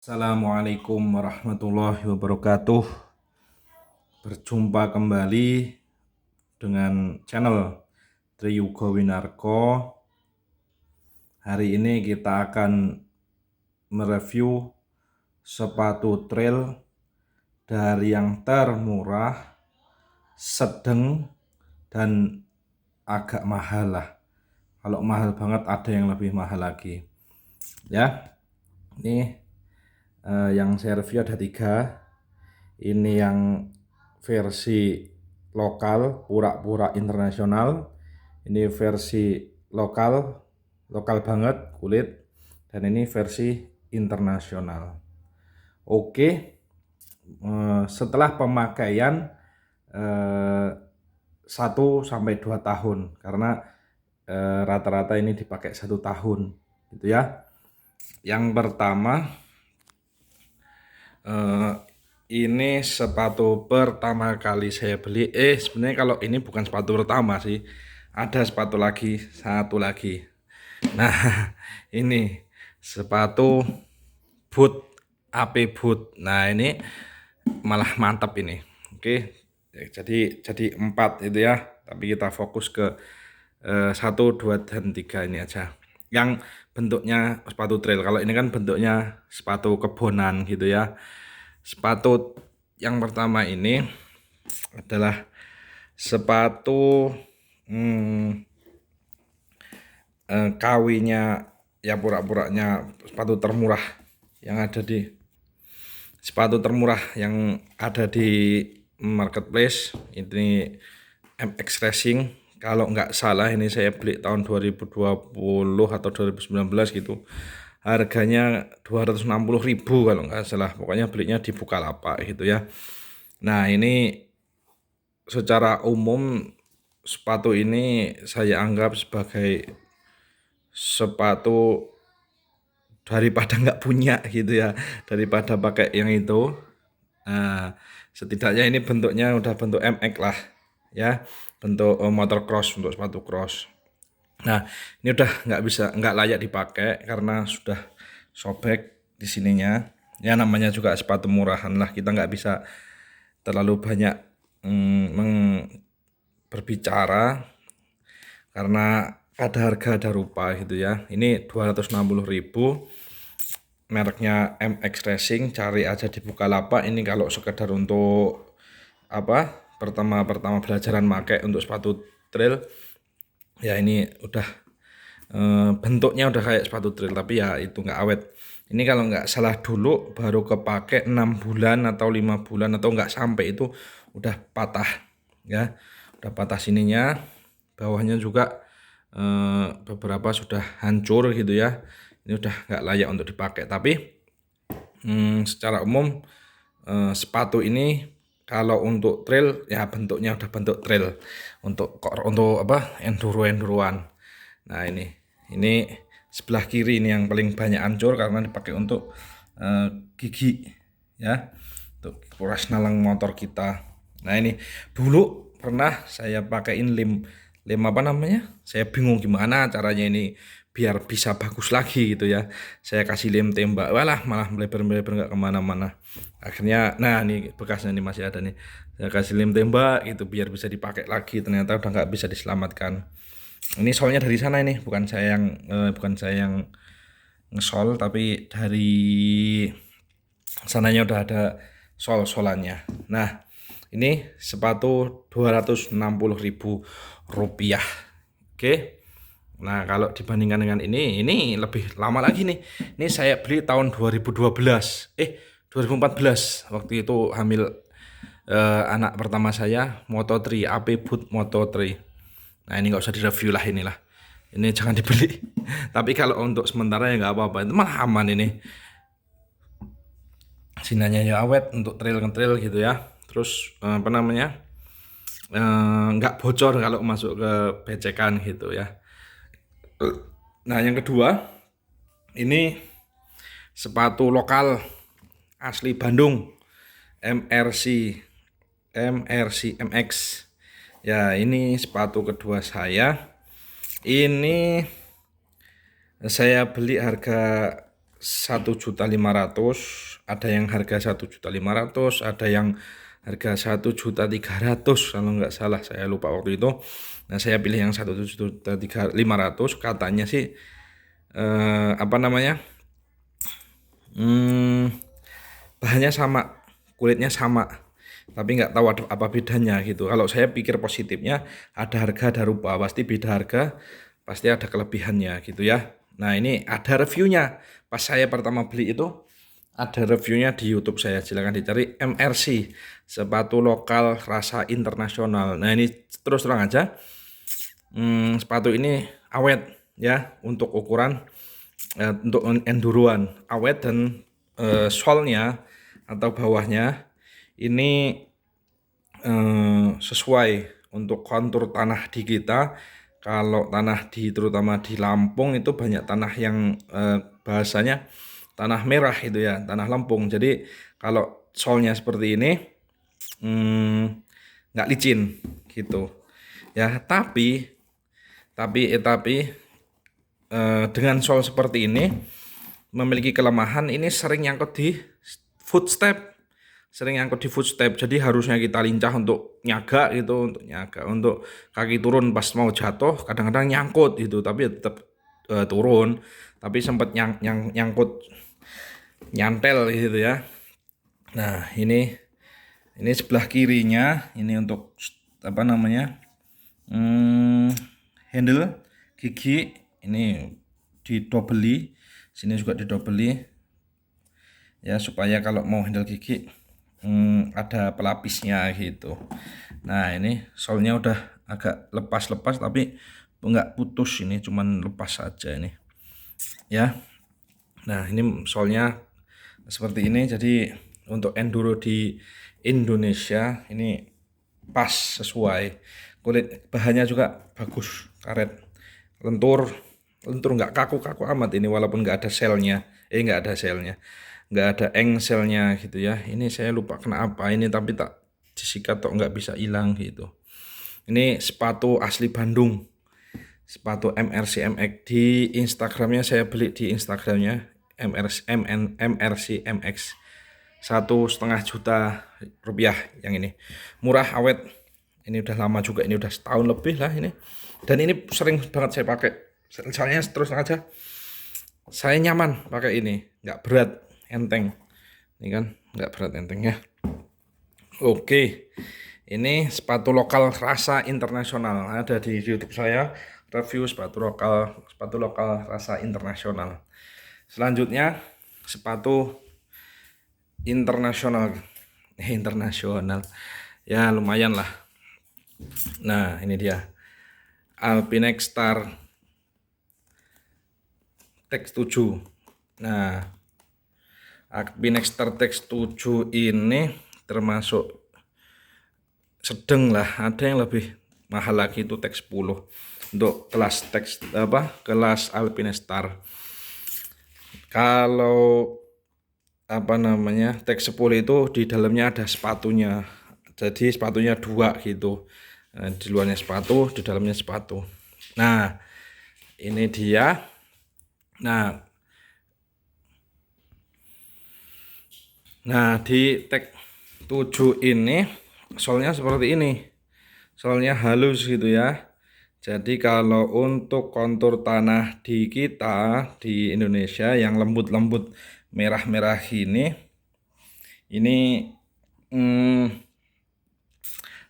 Assalamualaikum warahmatullahi wabarakatuh. Berjumpa kembali dengan channel Triyuga Winarko. Hari ini kita akan mereview sepatu trail dari yang termurah, sedang, dan agak mahal lah. Kalau mahal banget ada yang lebih mahal lagi. Ya, ini yang saya review ada 3. Ini yang versi lokal, pura-pura internasional. Ini versi lokal banget kulit. Dan ini versi internasional. Oke, setelah pemakaian 1-2 tahun, karena rata-rata ini dipakai 1 tahun gitu ya. Yang pertama, ini sepatu pertama kali saya beli. Sebenarnya kalau ini bukan sepatu pertama sih, ada sepatu lagi, satu lagi. Nah, ini sepatu boot, AP boot. Nah, ini malah mantap ini. Oke, jadi 4 itu ya. Tapi kita fokus ke 1, 2, dan 3 ini aja. Yang bentuknya sepatu trail. Kalau ini kan bentuknya sepatu kebonan gitu ya. Sepatu yang pertama ini adalah sepatu KW-nya ya, pura-puranya sepatu termurah yang ada di marketplace. Ini MX Racing. Kalau nggak salah ini saya beli tahun 2020 atau 2019 gitu. Harganya 260.000 kalau nggak salah. Pokoknya belinya di Bukalapak gitu ya. Nah, ini secara umum sepatu ini saya anggap sebagai sepatu daripada nggak punya gitu ya, daripada pakai yang itu. Nah, setidaknya ini bentuknya udah bentuk MX lah ya, bentuk motor cross, untuk sepatu cross. Nah, ini udah nggak layak dipakai karena sudah sobek di sininya. Ya, namanya juga sepatu murahan lah, kita nggak bisa terlalu banyak berbicara karena ada harga ada rupa gitu ya. Ini 260.000, mereknya MX Racing. Cari aja di Bukalapak. Ini kalau sekedar untuk pertama belajaran pakai untuk sepatu trail ya, ini udah bentuknya udah kayak sepatu trail, tapi ya itu nggak awet. Ini kalau nggak salah dulu baru kepake 6 bulan atau 5 bulan atau nggak sampai, itu udah patah ya, udah patah sininya, bawahnya juga beberapa sudah hancur gitu ya. Ini udah nggak layak untuk dipakai. Tapi secara umum sepatu ini kalau untuk trail ya bentuknya udah bentuk trail, untuk enduroan. Nah, ini sebelah kiri ini yang paling banyak hancur karena dipakai untuk gigi ya, untuk kuras nalang motor kita. Nah, ini dulu pernah saya pakaiin lem apa namanya, saya bingung gimana caranya ini biar bisa bagus lagi gitu ya. Saya kasih lem tembak, malah melebar nggak kemana-mana. Akhirnya, nah ini bekasnya ini masih ada nih. Saya kasih lem tembak gitu biar bisa dipakai lagi, ternyata udah nggak bisa diselamatkan. Ini solnya dari sana, ini bukan saya yang ngesol, tapi dari sananya udah ada solannya. Nah, ini sepatu 260.000 rupiah. Oke. Nah, kalau dibandingkan dengan ini lebih lama lagi nih. Ini saya beli tahun 2014 waktu itu hamil anak pertama saya, Moto3, AP Boot Moto3. Nah, ini nggak usah direview lah, inilah. Ini jangan dibeli. Tapi kalau untuk sementara ya nggak apa-apa, itu malah aman ini. Sinanya ya awet untuk trail gitu ya. Terus nggak bocor kalau masuk ke becekan gitu ya. Nah, yang kedua, ini sepatu lokal asli Bandung, MRC MX. Ya, ini sepatu kedua saya. Ini saya beli harga 1.500.000, ada yang harga 1.500.000, ada yang harga 1.300.000 kalau nggak salah, saya lupa waktu itu. Nah, saya pilih yang 1.500.000. Katanya sih apa namanya, bahannya sama, kulitnya sama, tapi nggak tahu ada apa bedanya gitu. Kalau saya pikir positifnya, ada harga ada rupa, pasti beda harga, pasti ada kelebihannya gitu ya. Nah, ini ada reviewnya. Pas saya pertama beli itu ada reviewnya di YouTube saya, silahkan dicari, MRC, sepatu lokal rasa internasional. Nah, ini terus terang aja, sepatu ini awet ya, untuk ukuran untuk enduroan awet, dan solnya atau bawahnya ini sesuai untuk kontur tanah di kita. Kalau tanah terutama di Lampung itu banyak tanah yang bahasanya tanah merah itu ya, tanah lempung. Jadi kalau solnya seperti ini nggak licin gitu ya. Tapi dengan sol seperti ini memiliki kelemahan, ini sering nyangkut di footstep, jadi harusnya kita lincah untuk nyaga gitu, untuk kaki turun pas mau jatuh, kadang-kadang nyangkut gitu, tapi tetap turun, tapi sempat nyangkut, nyantel gitu ya. Nah, ini sebelah kirinya ini untuk apa namanya, handle gigi ini didobeli, sini juga didobeli ya, supaya kalau mau handle gigi ada pelapisnya gitu. Nah, ini solnya udah agak lepas-lepas, tapi enggak putus, ini cuman lepas saja ini ya. Nah, ini solnya seperti ini, jadi untuk enduro di Indonesia ini pas, sesuai. Kulit bahannya juga bagus, karet, lentur nggak kaku-kaku amat ini, walaupun nggak ada selnya, nggak ada engselnya gitu ya. Ini saya lupa kenapa ini, tapi tak disikat kok nggak bisa hilang gitu. Ini sepatu asli Bandung, sepatu MRC MX. Di Instagramnya saya beli, di Instagramnya MRC MX, 1,5 juta rupiah yang ini, murah, awet. Ini udah lama juga, ini udah setahun lebih lah ini, dan ini sering banget saya pakai. Soalnya terus aja saya nyaman pakai ini, nggak berat, enteng. Ini kan nggak berat, enteng ya. Oke, ini sepatu lokal rasa internasional, ada di YouTube saya, review sepatu lokal rasa internasional. Selanjutnya sepatu internasional ya, lumayan lah. Nah, ini dia Alpinex Star Tech 7. Nah, Alpinex Star Tech 7 ini termasuk sedang lah, ada yang lebih mahal lagi itu Tech 10 untuk kelas Alpinex Star. Kalau Tech 10 itu di dalamnya ada sepatunya, jadi sepatunya 2 gitu. Di luarnya sepatu, di dalamnya sepatu. Nah, ini dia. Nah, di Tech 7 ini solnya seperti ini. Solnya halus gitu ya. Jadi kalau untuk kontur tanah di kita di Indonesia yang lembut-lembut merah-merah ini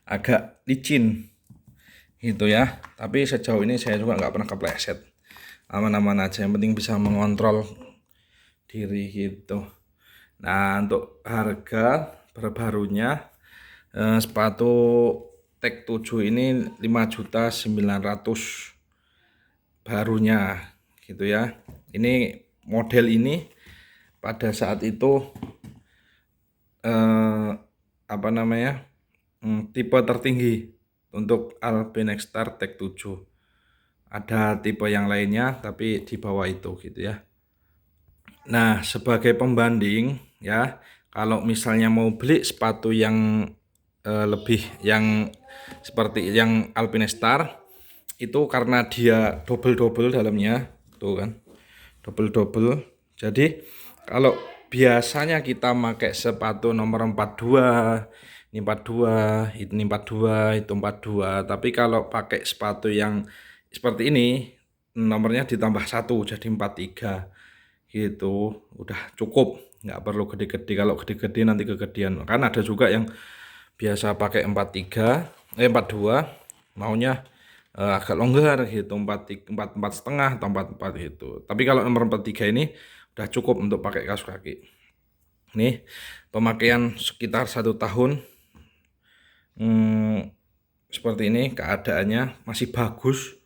agak licin gitu ya. Tapi sejauh ini saya juga nggak pernah kepleset, aman-aman aja, yang penting bisa mengontrol diri gitu. Nah, untuk harga terbarunya sepatu Tech 7 ini 5.900.000 barunya gitu ya. Ini model ini pada saat itu tipe tertinggi untuk Alpinex Star Tech 7. Ada tipe yang lainnya tapi di bawah itu gitu ya. Nah, sebagai pembanding ya, kalau misalnya mau beli sepatu yang lebih yang seperti yang Alpinex Star itu, karena dia double dalamnya tuh kan, double Jadi kalau biasanya kita pakai sepatu nomor 42, ini 42, ini 42, itu 42. Tapi kalau pakai sepatu yang seperti ini, nomornya ditambah satu jadi 43 gitu. Udah cukup, nggak perlu gede-gede. Kalau gede-gede nanti kegedean. Kan ada juga yang biasa pakai 43, 42, maunya agak longgar gitu, 44 setengah atau 44 gitu. Tapi kalau nomor 43 ini udah cukup untuk pakai kaos kaki. Nih pemakaian sekitar 1 tahun, seperti ini keadaannya masih bagus,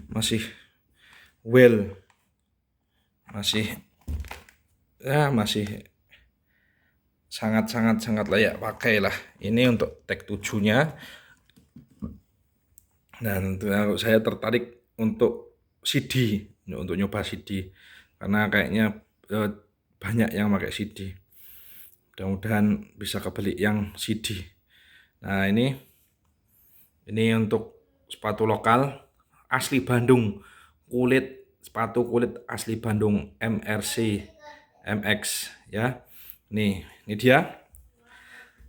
masih well, masih masih sangat layak pakai lah. Ini untuk tag 7-nya. Dan saya tertarik untuk CD, untuk nyoba CD karena kayaknya banyak yang pakai CD. Mudah-mudahan bisa kebeli yang CD. Nah, ini untuk sepatu lokal asli Bandung, sepatu kulit asli Bandung, MRC MX ya. Ini dia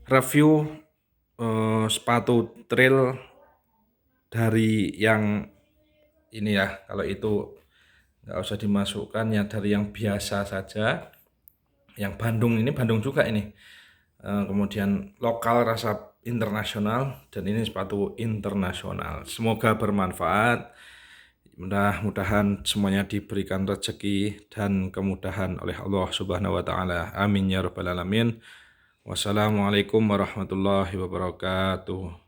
review sepatu trail dari yang ini ya. Kalau itu nggak usah dimasukkan, ya dari yang biasa saja. Yang Bandung ini Bandung juga ini. Kemudian lokal rasa internasional, dan ini sepatu internasional. Semoga bermanfaat. Mudah-mudahan semuanya diberikan rezeki dan kemudahan oleh Allah Subhanahu wa taala. Amin ya rabbal alamin. Wassalamualaikum warahmatullahi wabarakatuh.